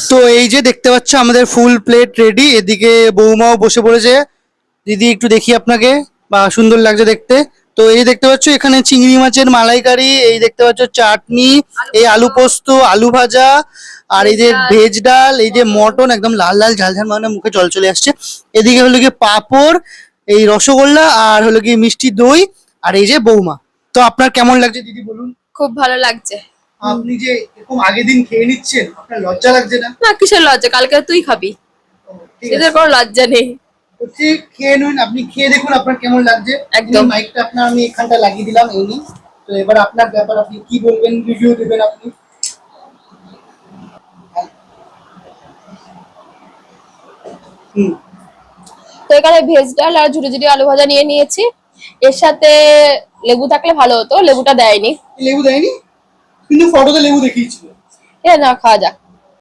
তো এই যে দেখতে পাচ্ছ আমাদের ফুল প্লেট রেডি, এদিকে বৌমাও বসে পড়েছে। দিদি একটু দেখি আপনাকে, বা সুন্দর লাগছে দেখতে। তো এই দেখতে পাচ্ছ এখানে চিংড়ি মাছের মালাইকারি, এই দেখতে পাচ্ছ চাটনি, এই আলু পোস্ত, আলু ভাজা, আর এই যে ভেজ ডাল, এই যে মটন একদম লাল লাল ঝাল ঝাল, মানে মুখে জল চলে আসছে। এদিকে হলো গিয়ে পাঁপড়, এই রসগোল্লা, আর হলো গিয়ে মিষ্টি দই, আর এই যে বৌমা। তো আপনার কেমন লাগছে দিদি বলুন? খুব ভালো লাগছে। আপনি যে এরকম আগের দিন খেয়ে নিচ্ছেন, আপনার লজ্জা লাগছে না? না, কিসের লজ্জা, কালকে তুই খাবি, ঠিক এদের আছে, কোনো লজ্জা নেই। হচ্ছে খেয়ে নিন, আপনি খেয়ে দেখুন আপনার কেমন লাগছে। একদম। মাইকটা আপনার আমি এখানটা লাগিয়ে দিলাম, এই নিন। তো এবার আপনার ব্যাপার, আপনি কি বলবেন, রিভিউ দেবেন আপনি। হুম। তো এখানে ভেজ ডাল আর ঝুড়ি ঝুড়ি আলু ভাজা নিয়ে নিয়েছি, এর সাথে লেবু থাকলে ভালো হতো, লেবুটা দেয়নি। লেবু দেয়নি, কিন্তু ফটোতে লেবু দেখিয়েছিল। এ না, খাওয়া যাক।